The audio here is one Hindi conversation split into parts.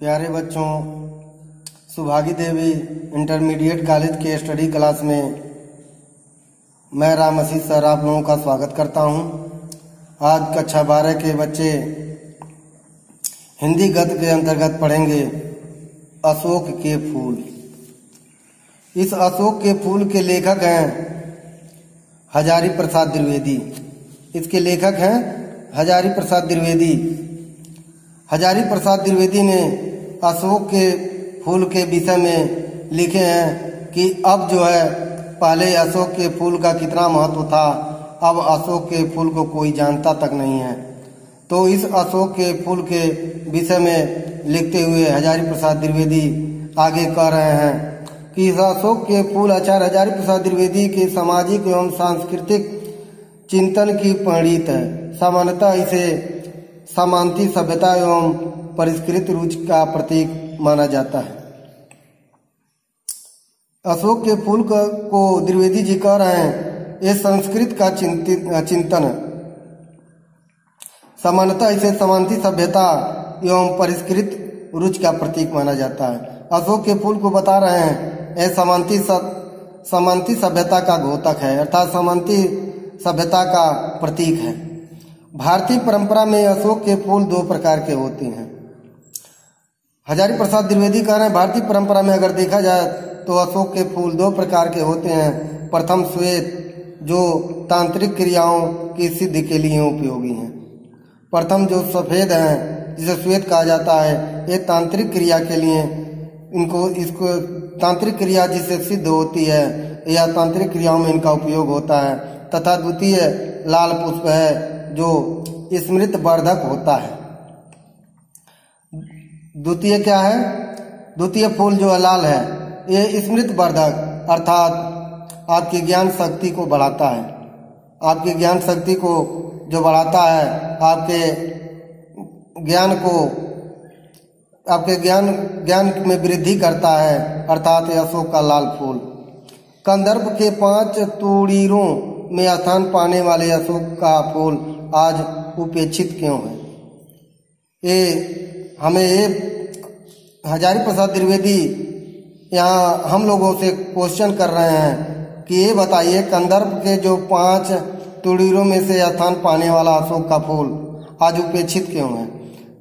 प्यारे बच्चों, सुभागी देवी इंटरमीडिएट कॉलेज के स्टडी क्लास में मैं राम आशीष सर आप लोगों का स्वागत करता हूं। आज कक्षा 12 के बच्चे हिंदी गद्य के अंतर्गत पढ़ेंगे अशोक के फूल। इस अशोक के फूल के लेखक हैं हजारी प्रसाद द्विवेदी। इसके लेखक हैं हजारी प्रसाद द्विवेदी। हजारी प्रसाद द्विवेदी ने अशोक के फूल के विषय में लिखे हैं कि अब जो है पहले अशोक के फूल का कितना महत्व था, अब अशोक के फूल को कोई जानता तक नहीं है। तो इस अशोक के फूल के विषय में लिखते हुए हजारी प्रसाद द्विवेदी आगे कह रहे हैं कि इस अशोक के फूल आचार्य हजारी प्रसाद द्विवेदी के सामाजिक एवं सांस्कृतिक चिंतन की परिणत है। सामान्यतः इसे सामांती सभ्यता एवं परिष्कृत रुचि का प्रतीक माना जाता है। अशोक के फूल को द्विवेदी जी कह रहे हैं ये संस्कृत का चिंतन है। सामान्यतः इसे सामांती सभ्यता एवं परिष्कृत रुचि का प्रतीक माना जाता है। अशोक के फूल को बता रहे हैं यह सामांती सभ्यता का घोतक है, अर्थात सामांती सभ्यता का प्रतीक है। भारतीय परंपरा में अशोक के फूल दो प्रकार के होते हैं। हजारी प्रसाद द्विवेदी कह रहे हैं भारतीय परंपरा में अगर देखा जाए तो अशोक के फूल दो प्रकार के होते हैं। प्रथम श्वेत, जो तांत्रिक क्रियाओं की सिद्धि के लिए उपयोगी हैं। प्रथम जो सफेद हैं जिसे श्वेत कहा जाता है, ये तांत्रिक क्रिया के लिए इसको तांत्रिक क्रिया जिससे सिद्ध होती है या तांत्रिक क्रियाओं में इनका उपयोग होता है। तथा द्वितीय लाल पुष्प है जो स्मृत वर्धक होता है। द्वितीय क्या है? द्वितीय फूल जो लाल है ये स्मृत वर्धक अर्थात आपकी ज्ञान शक्ति को बढ़ाता है। आपकी ज्ञान शक्ति को जो बढ़ाता है, आपके ज्ञान में वृद्धि करता है, अर्थात अशोक का लाल फूल। कंदर्प के 5 तुड़ीरों में स्थान पाने वाले अशोक का फूल आज उपेक्षित क्यों है? हजारी प्रसाद द्विवेदी यहाँ हम लोगों से क्वेश्चन कर रहे हैं कि ये बताइए कंदर्प के जो 5 तुड़ीरों में से स्थान पाने वाला अशोक का फूल आज उपेक्षित क्यों है?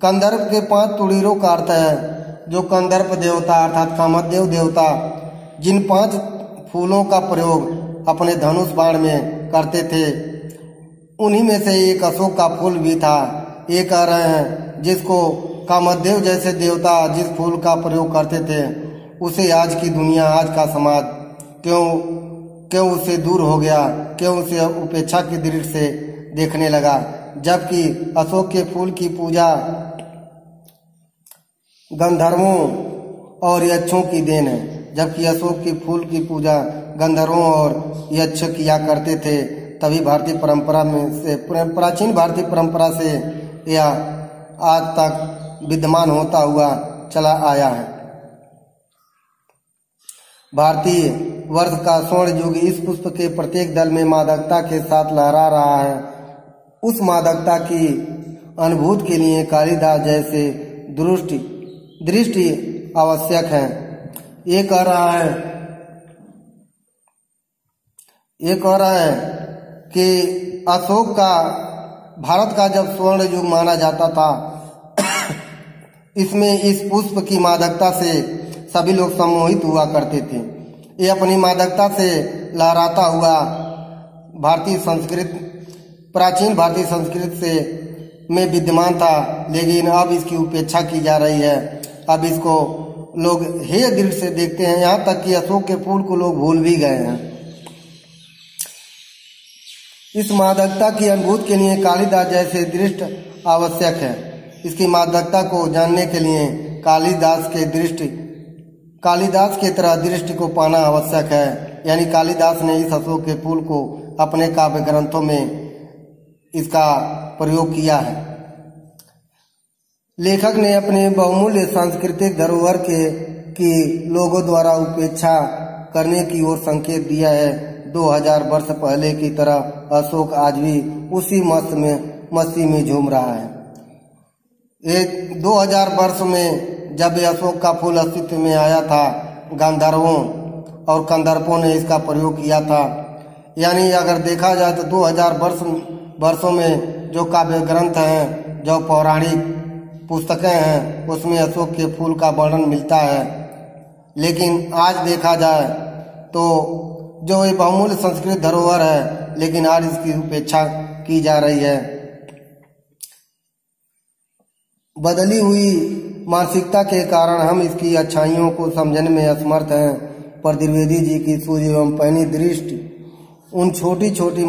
कंदर्प के 5 तुड़ीरों का अर्थ है जो कंदर्प देवता अर्थात कामदेव देवता जिन 5 फूलों का प्रयोग अपने धनुष बाण में करते थे, उन्हीं में से एक अशोक का फूल भी था। ये कह रहे हैं जिसको कामदेव जैसे देवता जिस फूल का प्रयोग करते थे उसे आज की दुनिया, आज का समाज क्यों उससे दूर हो गया, क्यों उसे उपेक्षा की दृष्टि से देखने लगा, जबकि अशोक के फूल की पूजा गंधर्वों और यक्षों की देन है। जबकि अशोक के फूल की पूजा गंधर्वों और यक्ष किया करते थे, तभी भारतीय परंपरा में से प्राचीन भारतीय परंपरा से यह आज तक विद्यमान होता हुआ चला आया है। भारतीय वर्ष का स्वर्ण युग इस पुष्प के प्रत्येक दल में मादकता के साथ लहरा रहा है। उस मादकता की अनुभूति के लिए कालिदास जैसे दृष्टि आवश्यक है। ये कह रहा है कि अशोक का भारत का जब स्वर्ण युग माना जाता था इसमें इस पुष्प की मादकता से सभी लोग सम्मोहित हुआ करते थे। ये अपनी मादकता से लहराता हुआ प्राचीन भारतीय संस्कृत से में विद्यमान था, लेकिन अब इसकी उपेक्षा की जा रही है। अब इसको लोग हेय दृष्टि से देखते हैं, यहाँ तक कि अशोक के फूल को लोग भूल भी गए हैं। इस मादकता की अनुभूति के लिए कालिदास जैसे दृष्टि आवश्यक है। इसकी मादकता को जानने के लिए कालिदास के तरह दृष्टि को पाना आवश्यक है। यानी कालिदास ने इस अशोक के फूल को अपने काव्य ग्रंथों में इसका प्रयोग किया है। लेखक ने अपने बहुमूल्य सांस्कृतिक धरोहर की लोगों द्वारा उपेक्षा करने की ओर संकेत दिया है। 2000 वर्ष पहले की तरह अशोक आज भी उसी मस्ती में झूम रहा है। 2000 वर्ष में जब यह अशोक का फूल अस्तित्व में आया था, गंधर्वों और कंदर्पों ने इसका प्रयोग किया था। यानी अगर देखा जाए तो 2000 वर्षों में जो काव्य ग्रंथ हैं, जो पौराणिक पुस्तकें हैं, उसमें अशोक के फूल का वर्णन मिलता है। लेकिन आज देखा जाए तो जो ये बहुमूल्य संस्कृत धरोहर है, लेकिन आज इसकी उपेक्षा की जा रही है। बदली हुई मानसिकता के कारण हम इसकी अच्छाइयों को समझने में असमर्थ हैं। पर द्विवेदी जी की सूझ एवं पैनी दृष्टि उन छोटी छोटी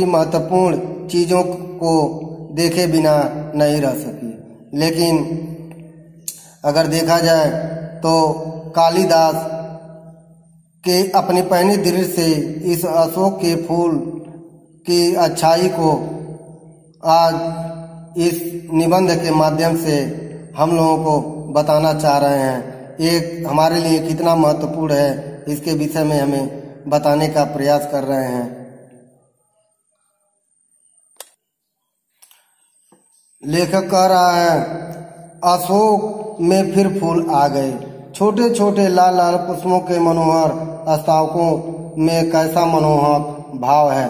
महत्वपूर्ण चीजों को देखे बिना नहीं रह सकी। लेकिन अगर देखा जाए तो कालिदास के अपनी पैनी दृष्टि से इस अशोक के फूल की अच्छाई को आज इस निबंध के माध्यम से हम लोगों को बताना चाह रहे हैं। एक हमारे लिए कितना महत्वपूर्ण है, इसके विषय में हमें बताने का प्रयास कर रहे हैं। लेखक कह रहा है, अशोक में फिर फूल आ गए, छोटे छोटे लाल लाल पुष्पों के मनोहर अस्तावकों में कैसा मनोहर भाव है।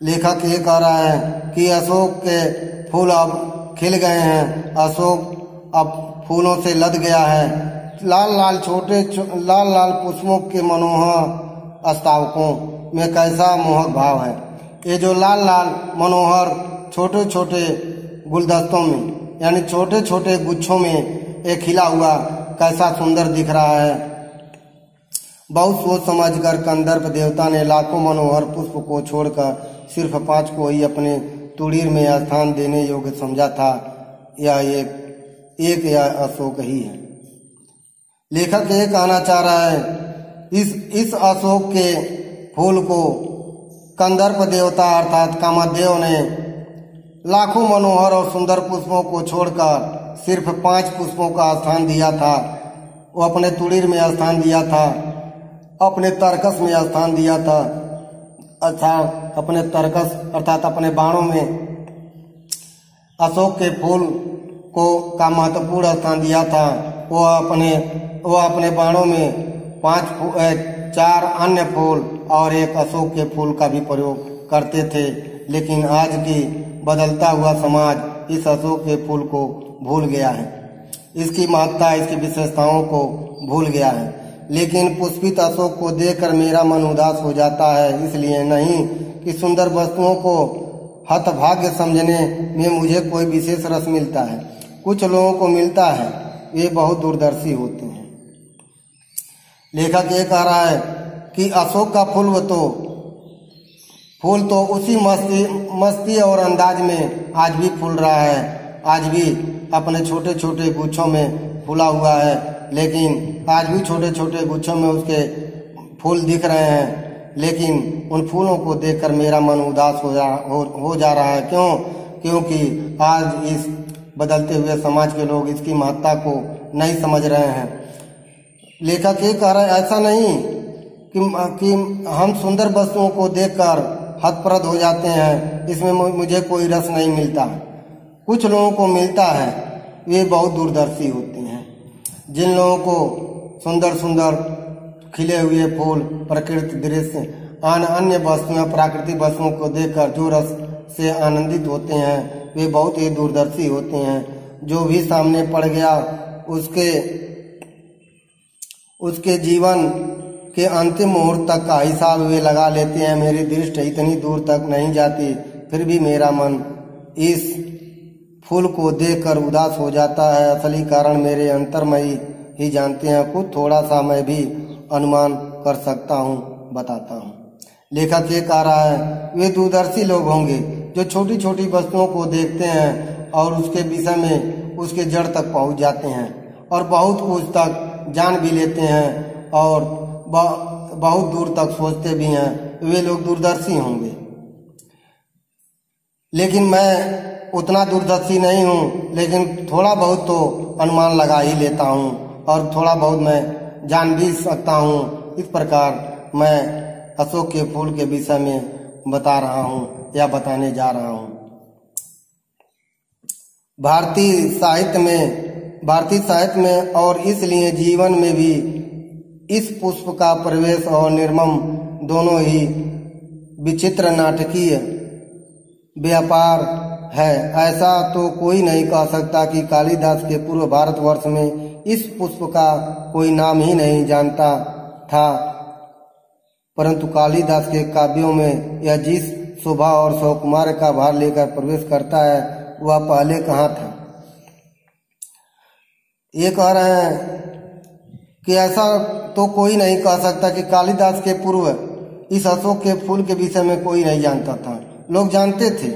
लेखक ये कह रहा है कि अशोक के फूल अब खिल गए हैं, अशोक अब फूलों से लद गया है। लाल लाल पुष्पों के मनोहर अस्तावकों में कैसा मोहक भाव है। ये जो लाल लाल मनोहर छोटे छोटे गुलदस्तों में, यानी छोटे छोटे गुच्छों में एक खिला हुआ कैसा सुंदर दिख रहा है। बहुत सोच समझकर कंदर्प देवता ने लाखों मनोहर पुष्प को छोड़कर सिर्फ 5 को ही अपने तुड़ीर में स्थान देने योग्य समझा था। यह एक अशोक ही है। लेखक ये कहना चाह रहा है, इस अशोक के फूल को कंदर्प देवता अर्थात कामदेव ने लाखों मनोहर और सुंदर पुष्पों को छोड़कर सिर्फ 5 पुष्पों का स्थान दिया था। वो अपने तुड़ीर में स्थान दिया था, अपने तरकस में स्थान दिया था, अपने तरकस अर्थात अपने बाणों में अशोक के फूल को का महत्वपूर्ण स्थान दिया था। वो अपने बाणों में 4 अन्य फूल और एक अशोक के फूल का भी प्रयोग करते थे। लेकिन आज की बदलता हुआ समाज इस अशोक के फूल को भूल गया है, इसकी महत्ता, इसकी विशेषताओं को भूल गया है। लेकिन पुष्पित अशोक को देखकर मेरा मन उदास हो जाता है, इसलिए नहीं कि सुंदर वस्तुओं को हतभाग्य समझने में मुझे कोई विशेष रस मिलता है। कुछ लोगों को मिलता है, वे बहुत दूरदर्शी होते हैं। लेखक ये कह रहा है कि अशोक का फूल तो उसी मस्ती और अंदाज में आज भी फूल रहा है, आज भी अपने छोटे छोटे गुच्छों में फूला हुआ है। लेकिन आज भी छोटे छोटे गुच्छों में उसके फूल दिख रहे हैं। लेकिन उन फूलों को देखकर मेरा मन उदास हो जा रहा है। क्यों? क्योंकि आज इस बदलते हुए समाज के लोग इसकी महत्ता को नहीं समझ रहे हैं। लेखक ये कह रहा है, ऐसा नहीं कि हम सुंदर वस्तुओं को देखकर हतप्रद हो जाते हैं, इसमें मुझे कोई रस नहीं मिलता। कुछ लोगों को मिलता है, वे बहुत दूरदर्शी होते हैं। जिन लोगों को सुंदर सुंदर खिले हुए फूल, प्रकृति दृश्य, अन्य वस्तुएं, प्राकृतिक वस्तुओं को देखकर जो रस से आनंदित होते हैं, वे बहुत ही दूरदर्शी होते हैं। जो भी सामने पड़ गया उसके जीवन के अंतिम मुहूर्त तक का हिसाब वे लगा लेते हैं। मेरी दृष्टि इतनी दूर तक नहीं जाती, फिर भी मेरा मन इस फूल को देखकर उदास हो जाता है। असली कारण मेरे अंतर्मयी ही जानते हैं। कुछ थोड़ा सा मैं भी अनुमान कर सकता हूँ, बताता हूँ। लेखक ये कह रहा है, वे दूरदर्शी लोग होंगे जो छोटी छोटी वस्तुओं को देखते हैं और उसके विषय में उसके जड़ तक पहुँच जाते हैं और बहुत कुछ तक जान भी लेते हैं और बहुत दूर तक सोचते भी हैं। वे लोग दूरदर्शी होंगे। लेकिन मैं उतना दूरदर्शी नहीं हूँ, लेकिन थोड़ा बहुत तो अनुमान लगा ही लेता हूँ और थोड़ा बहुत मैं जान भी सकता हूँ। इस प्रकार मैं अशोक के फूल के विषय में बता रहा हूँ या बताने जा रहा हूँ। भारतीय साहित्य में और इसलिए जीवन में भी इस पुष्प का प्रवेश और निर्मम दोनों ही विचित्र नाटकीय व्यापार है। ऐसा तो कोई नहीं कह सकता कि कालिदास के पूर्व भारतवर्ष में इस पुष्प का कोई नाम ही नहीं जानता था, परंतु कालिदास के काव्यों में यह जिस शोभा और सौकुमार का भार लेकर प्रवेश करता है वह पहले कहाँ था। ये कह रहे हैं कि ऐसा तो कोई नहीं कह सकता कि कालिदास के पूर्व इस अशोक के फूल के विषय में कोई नहीं जानता था। लोग जानते थे,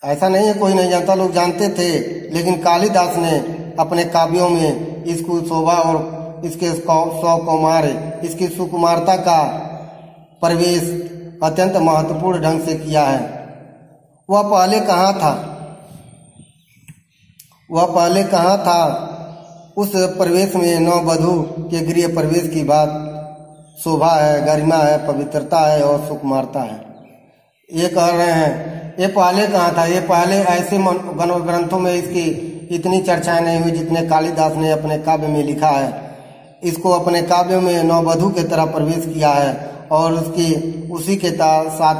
ऐसा नहीं है कोई नहीं जानता, लोग जानते थे, लेकिन कालिदास ने अपने काव्यों में इसको शोभा और इसके सौकुमार, इसकी सुकुमारता का प्रवेश अत्यंत महत्वपूर्ण ढंग से किया है। वह पहले कहाँ था उस प्रवेश में नववधू के गृह प्रवेश की बात शोभा है, गरिमा है, पवित्रता है और सुकुमारता है। ये कह रहे हैं ये पहले कहाँ था। ये पहले ऐसे ग्रंथों में इसकी इतनी चर्चाएं नहीं हुई जितने कालिदास ने अपने काव्य में लिखा है। इसको अपने काव्य में नववधू के तरह प्रवेश किया है और उसी के साथ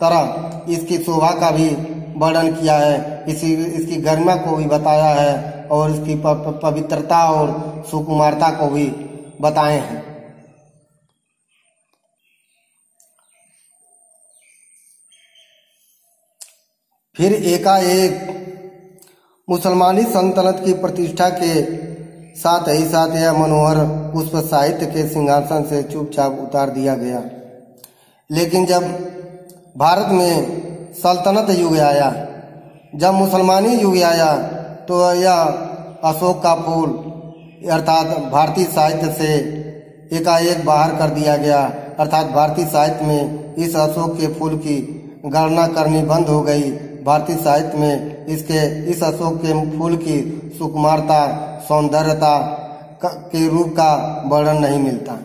तरह इसकी शोभा का भी वर्णन किया है, इसकी गरिमा को भी बताया है और इसकी पवित्रता और सुकुमारता को भी बताए हैं। फिर एकाएक मुसलमानी सल्तनत की प्रतिष्ठा के साथ ही साथ यह मनोहर पुष्प साहित्य के सिंहासन से चुपचाप उतार दिया गया। लेकिन जब भारत में सल्तनत युग आया, जब मुसलमानी युग आया, तो यह अशोक का फूल अर्थात भारतीय साहित्य से एकाएक बाहर कर दिया गया। अर्थात भारतीय साहित्य में इस अशोक के फूल की गणना करनी बंद हो गई। भारतीय साहित्य में इस अशोक के फूल की सुकुमारता, सौंदर्यता के रूप का वर्णन नहीं मिलता।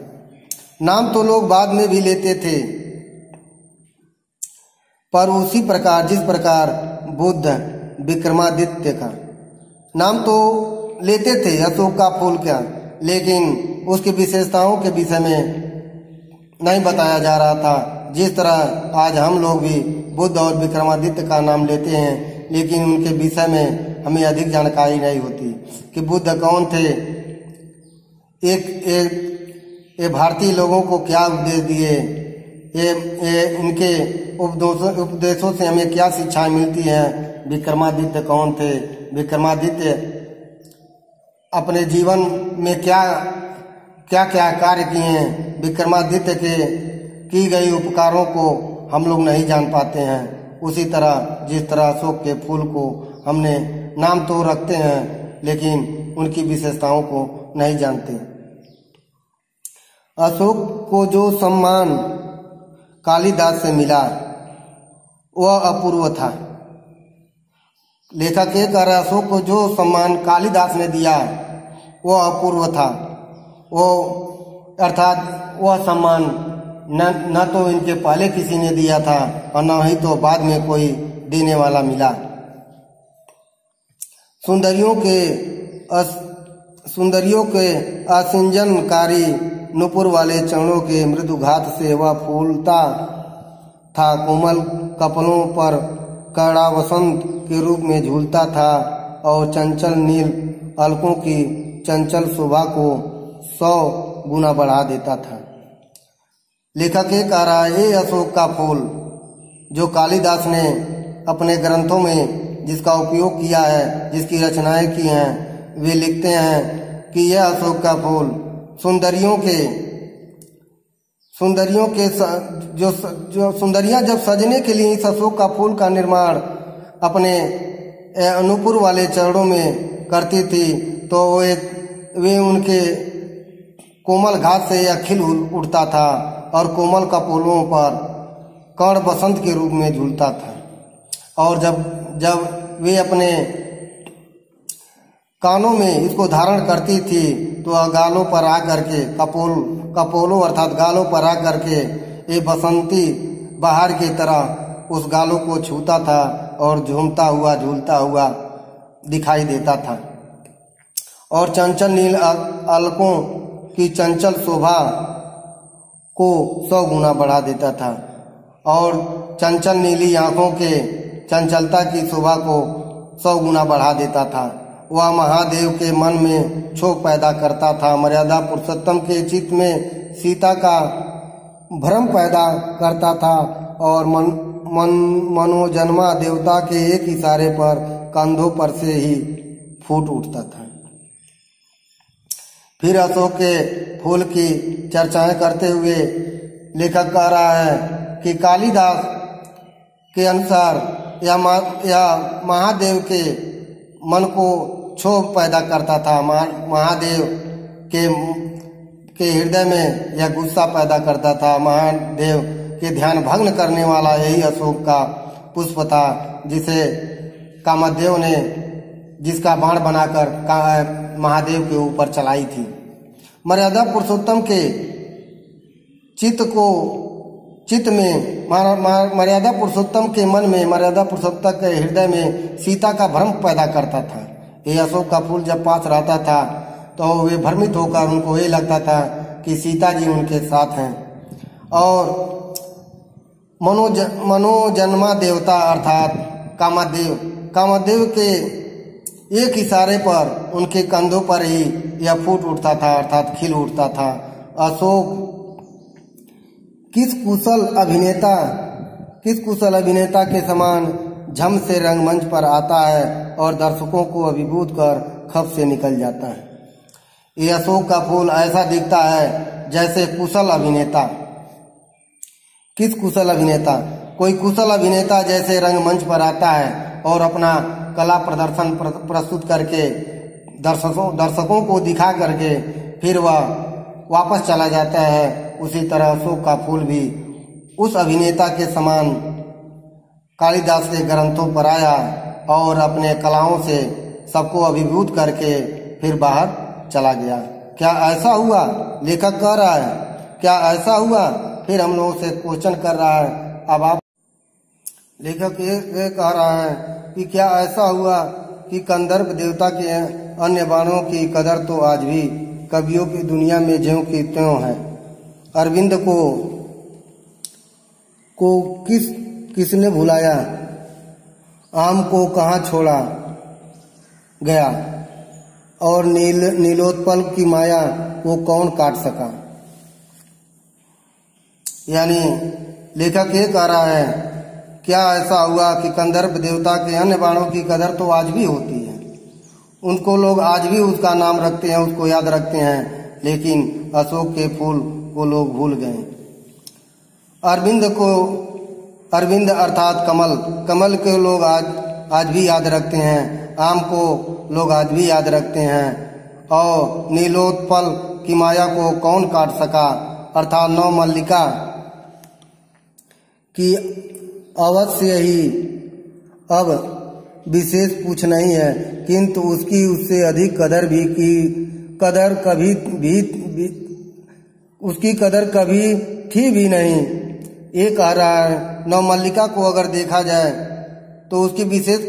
नाम तो लोग बाद में भी लेते थे, पर उसी प्रकार जिस प्रकार बुद्ध, विक्रमादित्य का नाम तो लेते थे अशोक का फूल का, लेकिन उसकी विशेषताओं के विषय में नहीं बताया जा रहा था। जिस तरह आज हम लोग भी बुद्ध और विक्रमादित्य का नाम लेते हैं, लेकिन उनके विषय में हमें अधिक जानकारी नहीं होती कि बुद्ध कौन थे, एक भारतीय लोगों को क्या उपदेश दिए, इनके उपदेशों से हमें क्या शिक्षाएं मिलती हैं। विक्रमादित्य कौन थे, विक्रमादित्य अपने जीवन में क्या कार्य किए हैं, विक्रमादित्य के की गई उपकारों को हम लोग नहीं जान पाते हैं। उसी तरह जिस तरह अशोक के फूल को हमने नाम तो रखते हैं, लेकिन उनकी विशेषताओं को नहीं जानते। अशोक को जो सम्मान कालिदास से मिला वह अपूर्व था। लेखक ये कह रहा है अशोक को जो सम्मान कालिदास ने दिया वह अपूर्व था। वो अर्थात वह सम्मान न तो इनके पहले किसी ने दिया था और न ही तो बाद में कोई देने वाला मिला। सुंदरियों के आसिंजनकारी नुपुर वाले चरणों के मृदुघात से वह फूलता था, कोमल कपलों पर कड़ा वसंत के रूप में झूलता था और चंचल नील अलकों की चंचल शोभा को 100 गुना बढ़ा देता था। लेखक ये कह रहा है ये अशोक का फूल जो कालिदास ने अपने ग्रंथों में जिसका उपयोग किया है, जिसकी रचनाएं की हैं, वे लिखते हैं कि यह अशोक का फूल सुंदरियां जब सजने के लिए इस अशोक का फूल का निर्माण अपने अनुपुर वाले चरणों में करती थी, तो वे उनके कोमल घात से यह खिल उठता था और कोमल कपोलों पर कण बसंत के रूप में झूलता था। और जब वे अपने कानों में इसको धारण करती थी तो गालों पर आकर के कपोलों अर्थात गालों पर आकर के ये बसंती बहार की तरह उस गालों को छूता था और झूमता हुआ झूलता हुआ दिखाई देता था। और चंचल नील अलकों की चंचल शोभा को 100 गुना बढ़ा देता था और चंचल नीली आंखों के चंचलता की शोभा को 100 गुना बढ़ा देता था। वह महादेव के मन में क्षोभ पैदा करता था। मर्यादा पुरुषोत्तम के चित्त में सीता का भ्रम पैदा करता था और मनोजन्मा देवता के एक इशारे पर कंधों पर से ही फूट उठता था। फिर अशोक के फूल की चर्चाएं करते हुए लेखक कह रहा है कि कालिदास के अनुसार यह महादेव के मन को क्षोभ पैदा करता था। महादेव के हृदय में यह गुस्सा पैदा करता था। महादेव के ध्यान भंग करने वाला यही अशोक का पुष्प था, जिसे कामदेव ने जिसका बाण बनाकर महादेव के ऊपर चलाई थी। मर्यादा पुरुषोत्तम के चित्त में मर्यादा पुरुषोत्तम के मन में, मर्यादा पुरुषोत्तम के हृदय में सीता का भ्रम पैदा करता था। ये अशोक का फूल जब पास रहता था तो वे भ्रमित होकर उनको ये लगता था कि सीता जी उनके साथ हैं। और मनोजन्मा देवता अर्थात कामदेव के एक इशारे पर उनके कंधों पर ही यह फूट उठता था अर्थात खिल उठता था। अशोक किस कुशल अभिनेता के समान झम से रंगमंच पर आता है और दर्शकों को अभिभूत कर खप से निकल जाता है। ये अशोक का फूल ऐसा दिखता है जैसे कुशल अभिनेता। किस कुशल अभिनेता? कोई कुशल अभिनेता जैसे रंगमंच पर आता है और अपना कला प्रदर्शन प्रस्तुत करके दर्शकों को दिखा करके फिर वह वापस चला जाता है, उसी तरह अशोक का फूल भी उस अभिनेता के समान कालिदास के ग्रंथों पर आया और अपने कलाओं से सबको अभिभूत करके फिर बाहर चला गया। क्या ऐसा हुआ? लेखक कह रहा है क्या ऐसा हुआ? फिर हम लोगों से क्वेश्चन कर रहा है। अब आप लेखक ये कह रहा है कि क्या ऐसा हुआ कि कंदर्प देवता के अन्य बाणों की कदर तो आज भी कवियों की दुनिया में ज्यों की त्यों है। अरविंद को किसने भुलाया? आम को कहाँ छोड़ा गया? और नीलोत्पल की माया को कौन काट सका? यानी लेखक ये कह रहा है क्या ऐसा हुआ कि कंदर्प देवता के अन्य बाणों की कदर तो आज भी होती है, उनको लोग आज भी उसका नाम रखते हैं, उसको याद रखते हैं, लेकिन अशोक के फूल को लोग भूल गए। अरविंद अर्थात कमल के लोग आज भी याद रखते हैं, आम को लोग आज भी याद रखते हैं, और नीलोत्पल की माया को कौन काट सका अर्थात नौ मल्लिका की अवश्य ही अब विशेष पूछ नहीं है, किंतु उसकी उससे अधिक उसकी कदर कभी थी भी नहीं। ये कह रहा है नौ मल्लिका को अगर देखा जाए तो उसकी विशेष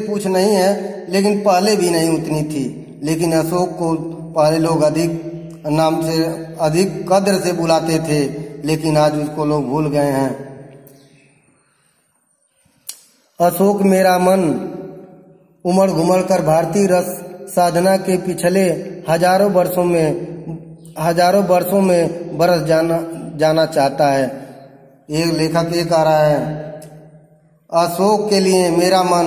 पूछ नहीं है, लेकिन पहले भी नहीं उतनी थी। लेकिन अशोक को पहले लोग अधिक नाम से अधिक कद्र से बुलाते थे, लेकिन आज उसको लोग भूल गए हैं। अशोक मेरा मन उमड़ घुमड़ कर भारतीय रस साधना के पिछले हजारों वर्षों में बरस जाना चाहता है। ये लेखक ये कह रहा है अशोक के लिए मेरा मन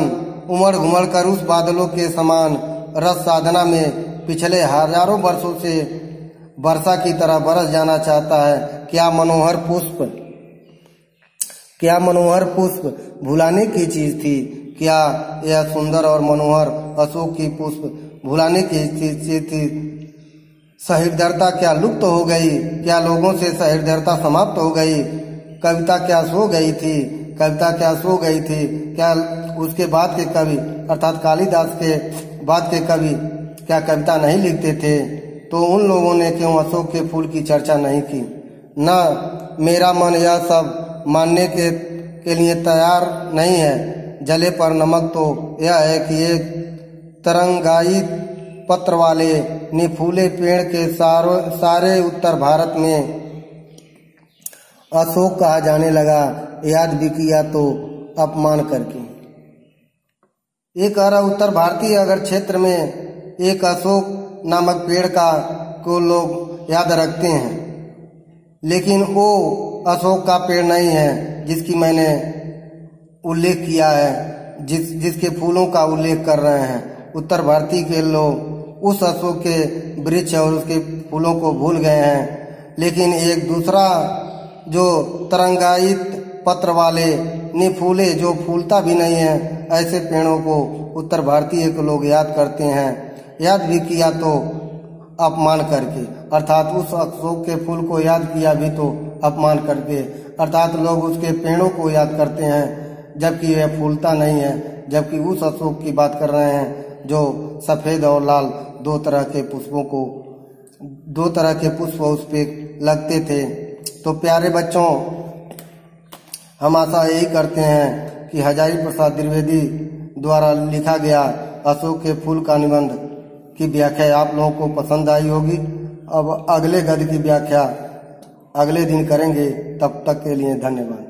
उमड़ घुमड़ कर उस बादलों के समान रस साधना में पिछले हजारों वर्षों से वर्षा की तरह बरस जाना चाहता है। क्या मनोहर पुष्प भुलाने की चीज थी? क्या यह सुंदर और मनोहर अशोक की पुष्प भुलाने की चीज थी? सहृदयता क्या लुप्त हो गई? क्या लोगों से सहृदयता समाप्त हो गई? कविता क्या सो गई थी? क्या उसके बाद के कवि अर्थात कालिदास के बाद के कवि क्या कविता नहीं लिखते थे? तो उन लोगों ने क्यों अशोक के फूल की चर्चा नहीं की? न मेरा मन यह सब मानने के लिए तैयार नहीं है। जले पर नमक तो यह है कि एक तरंगाई पत्र वाले निफूले पेड़ के सारे उत्तर भारत में अशोक कहा जाने लगा, याद भी किया तो अपमान करके। ये कह रहा उत्तर भारतीय अगर क्षेत्र में एक अशोक नामक पेड़ को लोग याद रखते हैं, लेकिन वो अशोक का पेड़ नहीं है जिसकी मैंने उल्लेख किया है, जिसके फूलों का उल्लेख कर रहे हैं। उत्तर भारतीय के लोग उस अशोक के वृक्ष और उसके फूलों को भूल गए हैं, लेकिन एक दूसरा जो तरंगायित पत्र वाले निफूले जो फूलता भी नहीं है, ऐसे पेड़ों को उत्तर भारतीय के लोग याद करते हैं, याद भी किया तो अपमान करके, अर्थात उस अशोक के फूल को याद किया भी तो अपमान करके, अर्थात लोग उसके पेड़ों को याद करते हैं जबकि यह फूलता नहीं है, जबकि उस अशोक की बात कर रहे हैं जो सफेद और लाल दो तरह के पुष्प उस पे लगते थे। तो प्यारे बच्चों, हम आशा यही करते हैं कि हजारी प्रसाद द्विवेदी द्वारा लिखा गया अशोक के फूल का निबंध की व्याख्या आप लोगों को पसंद आई होगी। अब अगले गद्य की व्याख्या अगले दिन करेंगे, तब तक के लिए धन्यवाद।